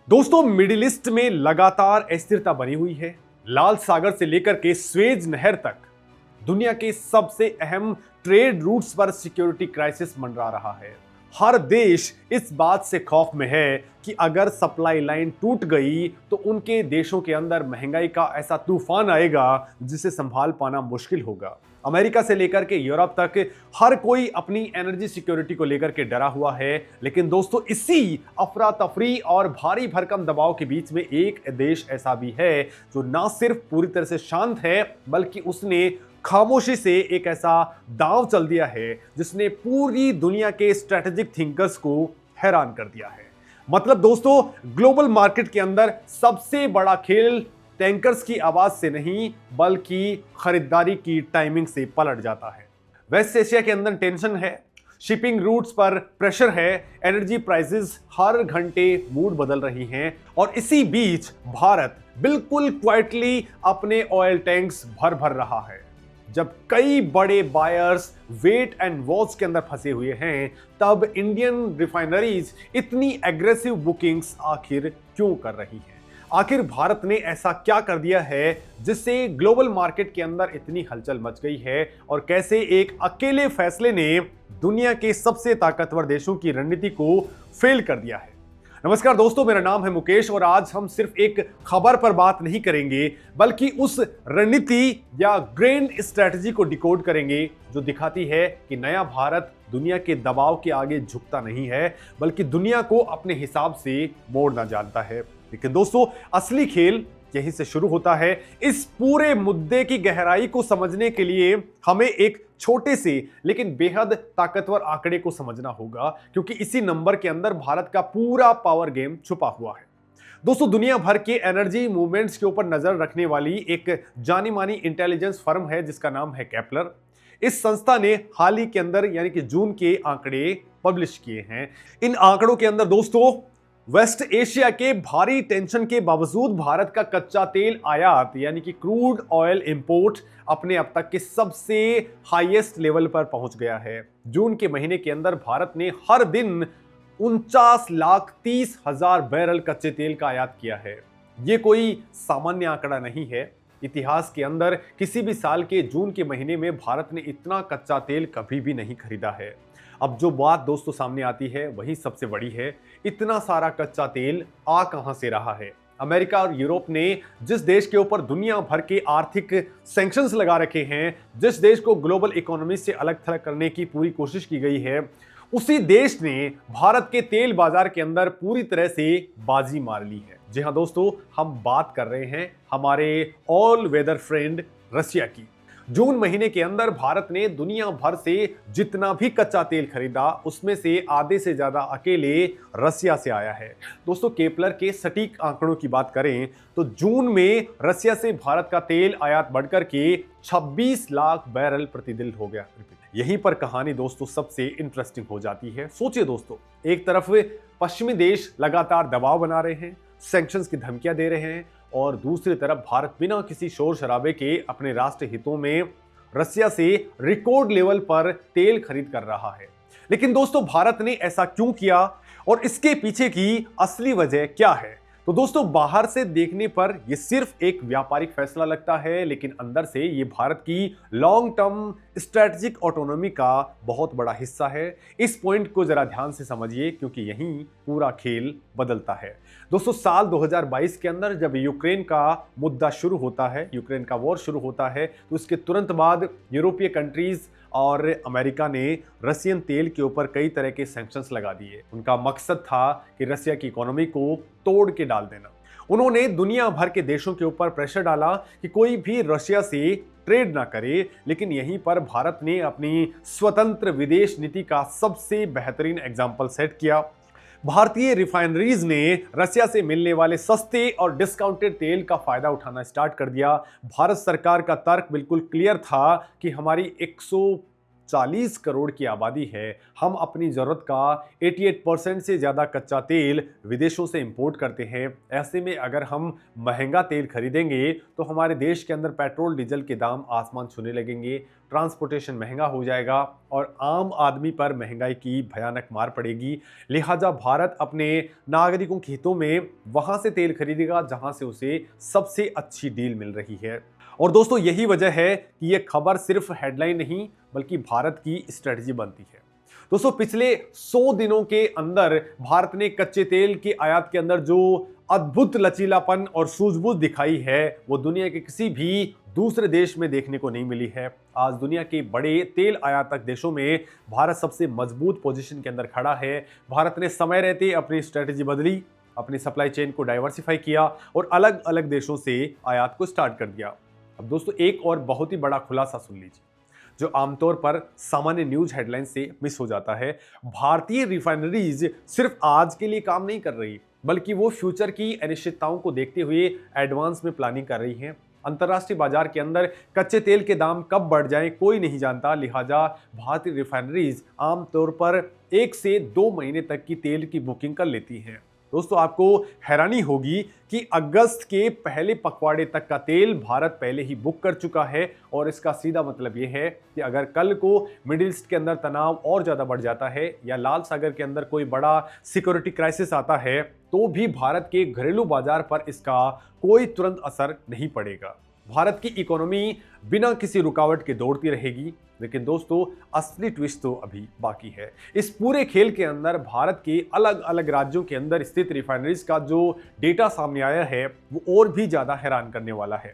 दोस्तों, middle east में लगातार अस्थिरता बनी हुई है। लाल सागर से लेकर के स्वेज नहर तक दुनिया के सबसे अहम ट्रेड रूट्स पर सिक्योरिटी क्राइसिस मंडरा रहा है। हर देश इस बात से खौफ में है कि अगर सप्लाई लाइन टूट गई तो उनके देशों के अंदर महंगाई का ऐसा तूफान आएगा जिसे संभाल पाना मुश्किल होगा। अमेरिका से लेकर के यूरोप तक हर कोई अपनी एनर्जी सिक्योरिटी को लेकर के डरा हुआ है। लेकिन दोस्तों, इसी अफरा तफरी और भारी भरकम दबाव के बीच में एक देश ऐसा भी है जो ना सिर्फ पूरी तरह से शांत है बल्कि उसने खामोशी से एक ऐसा दांव चल दिया है जिसने पूरी दुनिया के स्ट्रेटेजिक थिंकर्स को हैरान कर दिया है। मतलब दोस्तों, ग्लोबल मार्केट के अंदर सबसे बड़ा खेल टैंकर्स की आवाज से नहीं बल्कि खरीदारी की टाइमिंग से पलट जाता है। वेस्ट एशिया के अंदर टेंशन है, शिपिंग रूट्स पर प्रेशर है, एनर्जी प्राइसेस हर घंटे मूड बदल रही हैं और इसी बीच भारत बिल्कुल क्वाइटली अपने ऑयल टैंक्स भर भर रहा है। जब कई बड़े बायर्स वेट एंड वॉच के अंदर फंसे हुए हैं, तब इंडियन रिफाइनरीज इतनी एग्रेसिव बुकिंग्स आखिर क्यों कर रही हैं? आखिर भारत ने ऐसा क्या कर दिया है जिससे ग्लोबल मार्केट के अंदर इतनी हलचल मच गई है और कैसे एक अकेले फैसले ने दुनिया के सबसे ताकतवर देशों की रणनीति को फेल कर दिया है? नमस्कार दोस्तों, मेरा नाम है मुकेश और आज हम सिर्फ एक खबर पर बात नहीं करेंगे बल्कि उस रणनीति या ग्रैंड स्ट्रेटजी को डिकोड करेंगे जो दिखाती है कि नया भारत दुनिया के दबाव के आगे झुकता नहीं है बल्कि दुनिया को अपने हिसाब से मोड़ना जानता है। लेकिन दोस्तों, असली खेल यहीं से शुरू होता है। इस पूरे मुद्दे की गहराई को समझने के लिए हमें एक छोटे से लेकिन बेहद ताकतवर आंकड़े को समझना होगा, क्योंकि इसी नंबर के अंदर भारत का पूरा पावर गेम छुपा हुआ है। दोस्तों, दुनिया भर के एनर्जी मूवमेंट्स के ऊपर नजर रखने वाली एक जानी मानी इंटेलिजेंस फर्म है जिसका नाम है केपलर। इस संस्था ने हाल ही के अंदर यानी कि जून के आंकड़े पब्लिश किए हैं। इन आंकड़ों के अंदर दोस्तों, वेस्ट एशिया के भारी टेंशन के बावजूद भारत का कच्चा तेल आयात यानी कि क्रूड ऑयल इंपोर्ट अपने अब तक के सबसे हाईएस्ट लेवल पर पहुंच गया है। जून के महीने के अंदर भारत ने हर दिन 49,30,000 बैरल कच्चे तेल का आयात किया है। ये कोई सामान्य आंकड़ा नहीं है। इतिहास के अंदर किसी भी साल के जून के महीने में भारत ने इतना कच्चा तेल कभी भी नहीं खरीदा है। अब जो बात दोस्तों सामने आती है वही सबसे बड़ी है। इतना सारा कच्चा तेल आ कहां से रहा है? अमेरिका और यूरोप ने जिस देश के ऊपर दुनिया भर के आर्थिक सैंक्शंस लगा रखे हैं, जिस देश को ग्लोबल इकोनॉमी से अलग थलग करने की पूरी कोशिश की गई है, उसी देश ने भारत के तेल बाजार के अंदर पूरी तरह से बाजी मार ली है। जी हां दोस्तों, हम बात कर रहे हैं हमारे ऑल वेदर फ्रेंड रशिया की। जून महीने के अंदर भारत ने दुनिया भर से जितना भी कच्चा तेल खरीदा उसमें से आधे से ज्यादा अकेले रसिया से आया है। दोस्तों, केपलर के सटीक आंकड़ों की बात करें तो जून में रसिया से भारत का तेल आयात बढ़कर के 26 लाख बैरल प्रतिदिन हो गया। यहीं पर कहानी दोस्तों सबसे इंटरेस्टिंग हो जाती है। सोचिए दोस्तों, एक तरफ पश्चिमी देश लगातार दबाव बना रहे हैं, सैंक्शंस की धमकियां दे रहे हैं और दूसरी तरफ भारत बिना किसी शोर शराबे के अपने राष्ट्र हितों में रसिया से रिकॉर्ड लेवल पर तेल खरीद कर रहा है। लेकिन दोस्तों, भारत ने ऐसा क्यों किया और इसके पीछे की असली वजह क्या है? तो दोस्तों, बाहर से देखने पर यह सिर्फ एक व्यापारिक फैसला लगता है, लेकिन अंदर से ये भारत की लॉन्ग टर्म स्ट्रेटेजिक ऑटोनॉमी का बहुत बड़ा हिस्सा है। इस पॉइंट को जरा ध्यान से समझिए क्योंकि यहीं पूरा खेल बदलता है। दोस्तों, साल 2022 के अंदर जब यूक्रेन का मुद्दा शुरू होता है, यूक्रेन का वॉर शुरू होता है, तो उसके तुरंत बाद यूरोपीय कंट्रीज और अमेरिका ने रशियन तेल के ऊपर कई तरह के सैंक्शंस लगा दिए। उनका मकसद था कि रशिया की इकोनॉमी को तोड़ के डाल देना। उन्होंने दुनिया भर के देशों के ऊपर प्रेशर डाला कि कोई भी रशिया से ट्रेड ना करे। लेकिन यहीं पर भारत ने अपनी स्वतंत्र विदेश नीति का सबसे बेहतरीन एग्जाम्पल सेट किया। भारतीय रिफाइनरीज ने रसिया से मिलने वाले सस्ते और डिस्काउंटेड तेल का फायदा उठाना स्टार्ट कर दिया। भारत सरकार का तर्क बिल्कुल क्लियर था कि हमारी 40 करोड़ की आबादी है, हम अपनी ज़रूरत का 88% से ज़्यादा कच्चा तेल विदेशों से इंपोर्ट करते हैं। ऐसे में अगर हम महंगा तेल खरीदेंगे तो हमारे देश के अंदर पेट्रोल डीजल के दाम आसमान छूने लगेंगे, ट्रांसपोर्टेशन महंगा हो जाएगा और आम आदमी पर महंगाई की भयानक मार पड़ेगी। लिहाजा भारत अपने नागरिकों के हितों में वहां से तेल खरीदेगा जहां से उसे सबसे अच्छी डील मिल रही है। और दोस्तों यही वजह है कि यह खबर सिर्फ हेडलाइन नहीं बल्कि भारत की स्ट्रेटजी बनती है। दोस्तों पिछले 100 दिनों के अंदर भारत ने कच्चे तेल की आयात के अंदर जो अद्भुत लचीलापन और सूझबूझ दिखाई है वो दुनिया के किसी भी दूसरे देश में देखने को नहीं मिली है। आज दुनिया के बड़े तेल आयातक देशों में भारत सबसे मजबूत पोजीशन के अंदर खड़ा है। भारत ने समय रहते अपनी स्ट्रेटजी बदली, अपनी सप्लाई चेन को डाइवर्सिफाई किया और अलग अलग देशों से आयात को स्टार्ट कर दिया। अब दोस्तों एक और बहुत ही बड़ा खुलासा सुन लीजिए जो आमतौर पर सामान्य न्यूज हेडलाइन से मिस हो जाता है। भारतीय रिफाइनरीज सिर्फ आज के लिए काम नहीं कर रही बल्कि वो फ्यूचर की अनिश्चितताओं को देखते हुए एडवांस में प्लानिंग कर रही हैं। अंतर्राष्ट्रीय बाजार के अंदर कच्चे तेल के दाम कब बढ़ जाएं कोई नहीं जानता, लिहाजा भारतीय रिफाइनरीज आमतौर पर 1 से 2 महीने तक की तेल की बुकिंग कर लेती हैं। दोस्तों आपको हैरानी होगी कि अगस्त के पहले पखवाड़े तक का तेल भारत पहले ही बुक कर चुका है और इसका सीधा मतलब यह है कि अगर कल को मिडिल ईस्ट के अंदर तनाव और ज्यादा बढ़ जाता है या लाल सागर के अंदर कोई बड़ा सिक्योरिटी क्राइसिस आता है तो भी भारत के घरेलू बाजार पर इसका कोई तुरंत असर नहीं पड़ेगा। भारत की इकोनॉमी बिना किसी रुकावट के दौड़ती रहेगी। लेकिन दोस्तों असली ट्विस्ट तो अभी बाकी है। इस पूरे खेल के अंदर भारत के अलग अलग राज्यों के अंदर स्थित रिफाइनरीज का जो डेटा सामने आया है वो और भी ज्यादा हैरान करने वाला है।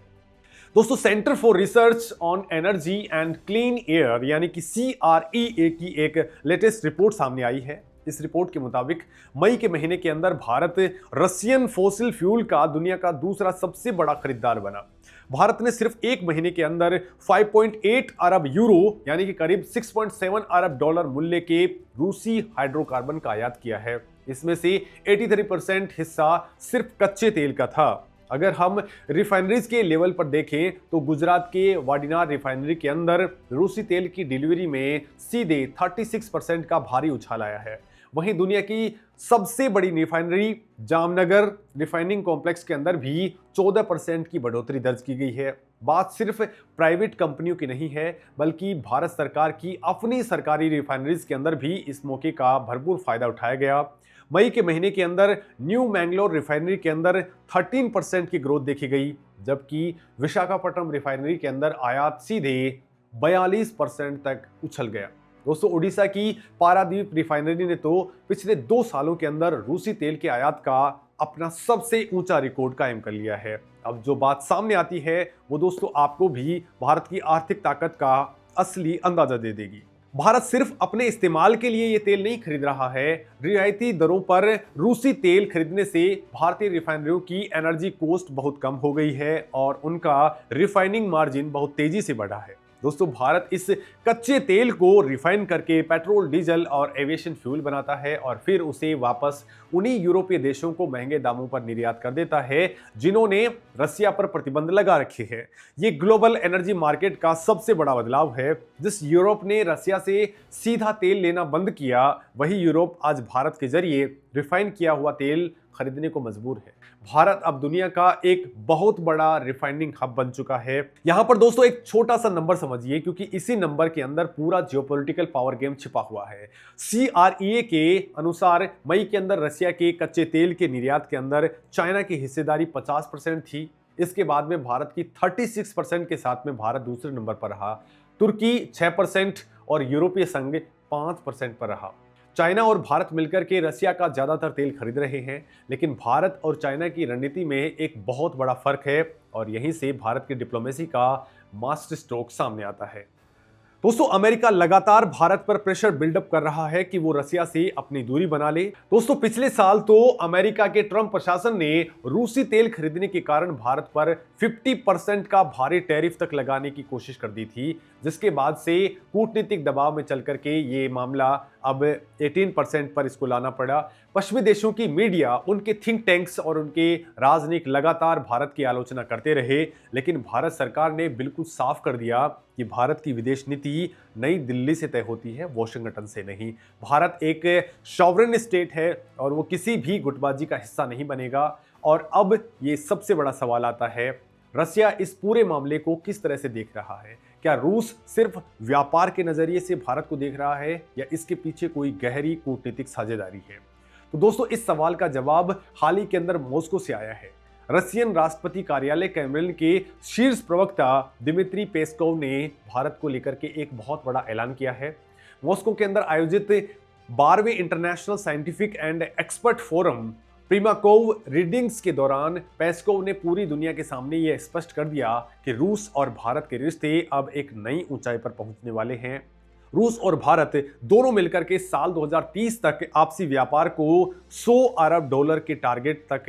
दोस्तों centre for research on energy and clean air यानी कि CREA की एक लेटेस्ट रिपोर्ट सामने आई है। इस रिपोर्ट के मुताबिक मई के महीने के अंदर भारत रशियन फॉसिल फ्यूल का दुनिया का दूसरा सबसे बड़ा खरीदार बना। भारत ने सिर्फ एक महीने के अंदर 5.8 अरब यूरो यानी कि करीब 6.7 अरब डॉलर मूल्य के रूसी हाइड्रोकार्बन का आयात किया है। इसमें से 83% हिस्सा सिर्फ कच्चे तेल का था। अगर हम रिफाइनरीज के लेवल पर देखें तो गुजरात के वाडिनार रिफाइनरी के अंदर रूसी तेल की डिलीवरी में सीधे 36% का भारी उछाल आया है। वहीं दुनिया की सबसे बड़ी रिफाइनरी जामनगर रिफाइनिंग कॉम्प्लेक्स के अंदर भी 14% की बढ़ोतरी दर्ज की गई है। बात सिर्फ प्राइवेट कंपनियों की नहीं है बल्कि भारत सरकार की अपनी सरकारी रिफाइनरीज के अंदर भी इस मौके का भरपूर फायदा उठाया गया। मई के महीने के अंदर न्यू मैंगलोर रिफाइनरी के अंदर 13% की ग्रोथ देखी गई, जबकि विशाखापट्टनम रिफाइनरी के अंदर आयात सीधे 42% तक उछल गया। दोस्तों ओडिशा की पारादीप रिफाइनरी ने तो पिछले 2 सालों के अंदर रूसी तेल के आयात का अपना सबसे ऊंचा रिकॉर्ड कायम कर लिया है। अब जो बात सामने आती है वो दोस्तों आपको भी भारत की आर्थिक ताकत का असली अंदाजा दे देगी। भारत सिर्फ अपने इस्तेमाल के लिए ये तेल नहीं खरीद रहा है। रियायती दरों पर रूसी तेल खरीदने से भारतीय रिफाइनरियों की एनर्जी कॉस्ट बहुत कम हो गई है और उनका रिफाइनिंग मार्जिन बहुत तेजी से बढ़ा है। दोस्तों भारत इस कच्चे तेल को रिफाइन करके पेट्रोल डीजल और एविएशन फ्यूल बनाता है और फिर उसे वापस उन्हीं यूरोपीय देशों को महंगे दामों पर निर्यात कर देता है जिन्होंने रसिया पर प्रतिबंध लगा रखे हैं। ये ग्लोबल एनर्जी मार्केट का सबसे बड़ा बदलाव है। जिस यूरोप ने रसिया से सीधा तेल लेना बंद किया वही यूरोप आज भारत के जरिए रिफाइन किया हुआ तेल खरीदने को मजबूर है। भारत अब दुनिया का एक बहुत बड़ा रिफाइनिंग हब बन चुका है। यहां पर दोस्तों एक छोटा सा नंबर समझिए क्योंकि इसी नंबर के अंदर पूरा जियोपॉलिटिकल पावर गेम छिपा हुआ है। CREA के अनुसार मई के अंदर रसिया के कच्चे तेल के निर्यात के अंदर चाइना की हिस्सेदारी 50% थी। इसके बाद में भारत की 36% के साथ में भारत दूसरे नंबर पर रहा, तुर्की 6% और यूरोपीय संघ 5% पर रहा। चाइना और भारत मिलकर के रसिया का ज्यादातर तेल खरीद रहे हैं, लेकिन भारत और चाइना की रणनीति में एक बहुत बड़ा फर्क है और यहीं से भारत की डिप्लोमेसी का मास्टर स्ट्रोक सामने आता है। दोस्तों अमेरिका लगातार भारत पर प्रेशर बिल्डअप कर रहा है कि वो रसिया से अपनी दूरी बना ले। दोस्तों पिछले साल तो अमेरिका के ट्रंप प्रशासन ने रूसी तेल खरीदने के कारण भारत पर 50% का भारी टैरिफ तक लगाने की कोशिश कर दी थी, जिसके बाद से कूटनीतिक दबाव में चल करके ये मामला अब 18% पर इसको लाना पड़ा। पश्चिमी देशों की मीडिया, उनके थिंक टैंक्स और उनके राजनीतिक लगातार भारत की आलोचना करते रहे, लेकिन भारत सरकार ने बिल्कुल साफ कर दिया कि भारत की विदेश नीति नई दिल्ली से तय होती है, वॉशिंगटन से नहीं। भारत एक सॉवरेन स्टेट है और वो किसी भी गुटबाजी का हिस्सा नहीं बनेगा। और अब ये सबसे बड़ा सवाल आता है, रसिया इस पूरे मामले को किस तरह से देख रहा है? क्या रूस सिर्फ व्यापार के नजरिए से भारत को देख रहा है या इसके पीछे कोई गहरी कूटनीतिक साझेदारी है? तो दोस्तों, इस सवाल का जवाब हाल ही के अंदर मॉस्को से आया है। रशियन राष्ट्रपति कार्यालय क्रेमलिन के शीर्ष प्रवक्ता दिमित्री पेस्कोव ने भारत को लेकर के एक बहुत बड़ा ऐलान किया है। मॉस्को के अंदर आयोजित 12वें international scientific and expert forum Primakov readings के दौरान पेस्कोव ने पूरी दुनिया के सामने यह स्पष्ट कर दिया कि रूस और भारत के रिश्ते अब एक नई ऊंचाई पर पहुंचने वाले हैं। रूस और भारत दोनों मिलकर के साल 2030 तक आपसी व्यापार को 100 अरब डॉलर के टारगेट तक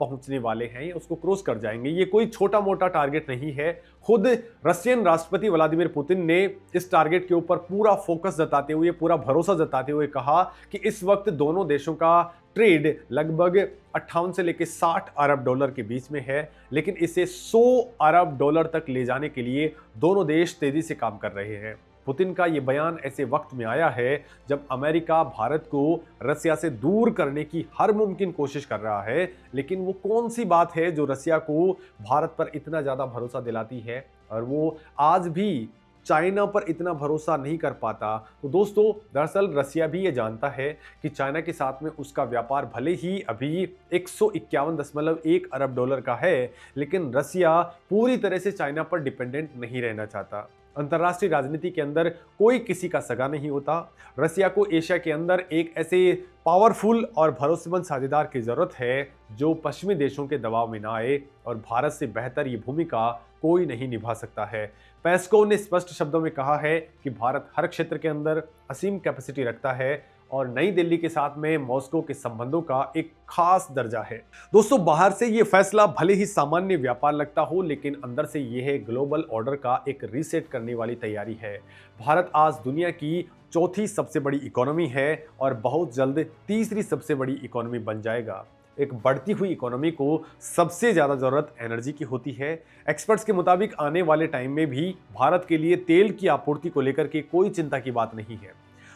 पहुंचने वाले हैं, उसको क्रॉस कर जाएंगे। ये कोई छोटा मोटा टारगेट नहीं है। खुद रशियन राष्ट्रपति व्लादिमीर पुतिन ने इस टारगेट के ऊपर पूरा फोकस जताते हुए, पूरा भरोसा जताते हुए कहा कि इस वक्त दोनों देशों का ट्रेड लगभग 58 से लेकर 60 अरब डॉलर के बीच में है, लेकिन इसे 100 अरब डॉलर तक ले जाने के लिए दोनों देश तेजी से काम कर रहे हैं। पुतिन का ये बयान ऐसे वक्त में आया है जब अमेरिका भारत को रसिया से दूर करने की हर मुमकिन कोशिश कर रहा है। लेकिन वो कौन सी बात है जो रसिया को भारत पर इतना ज़्यादा भरोसा दिलाती है और वो आज भी चाइना पर इतना भरोसा नहीं कर पाता? तो दोस्तों, दरअसल रसिया भी ये जानता है कि चाइना के साथ में उसका व्यापार भले ही अभी 151.1 अरब डॉलर का है, लेकिन रसिया पूरी तरह से चाइना पर डिपेंडेंट नहीं रहना चाहता। अंतर्राष्ट्रीय राजनीति के अंदर कोई किसी का सगा नहीं होता। रसिया को एशिया के अंदर एक ऐसे पावरफुल और भरोसेमंद साझेदार की जरूरत है जो पश्चिमी देशों के दबाव में ना आए, और भारत से बेहतर ये भूमिका कोई नहीं निभा सकता है। पेस्कोव ने स्पष्ट शब्दों में कहा है कि भारत हर क्षेत्र के अंदर असीम कैपेसिटी रखता है और नई दिल्ली के साथ में मॉस्को के संबंधों का एक खास दर्जा है। दोस्तों, बाहर से ये फैसला भले ही सामान्य व्यापार लगता हो, लेकिन अंदर से यह ग्लोबल ऑर्डर का एक रीसेट करने वाली तैयारी है। भारत आज दुनिया की चौथी सबसे बड़ी इकोनॉमी है और बहुत जल्द तीसरी सबसे बड़ी इकोनॉमी बन जाएगा। एक बढ़ती हुई इकोनॉमी को सबसे ज़्यादा ज़रूरत एनर्जी की होती है। एक्सपर्ट्स के मुताबिक आने वाले टाइम में भी भारत के लिए तेल की आपूर्ति को लेकर के कोई चिंता की बात नहीं है।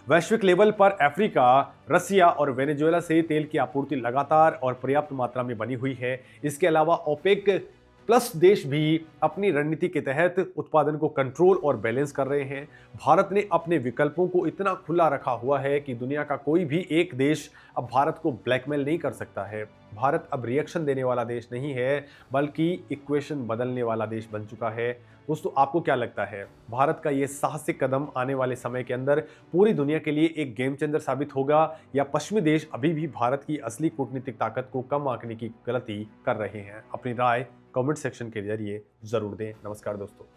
वैश्विक लेवल पर अफ्रीका, रसिया और वेनेजुएला से तेल की आपूर्ति लगातार और पर्याप्त मात्रा में बनी हुई है। इसके अलावा ओपेक प्लस देश भी अपनी रणनीति के तहत उत्पादन को कंट्रोल और बैलेंस कर रहे हैं। भारत ने अपने विकल्पों को इतना खुला रखा हुआ है कि दुनिया का कोई भी एक देश अब भारत को ब्लैकमेल नहीं कर सकता है। भारत अब रिएक्शन देने वाला देश नहीं है, बल्कि इक्वेशन बदलने वाला देश बन चुका है। दोस्तों, आपको क्या लगता है, भारत का ये साहसिक कदम आने वाले समय के अंदर पूरी दुनिया के लिए एक गेम चेंजर साबित होगा, या पश्चिमी देश अभी भी भारत की असली कूटनीतिक ताकत को कम आंकने की गलती कर रहे हैं? अपनी राय कमेंट सेक्शन के जरिए जरूर दें। नमस्कार दोस्तों।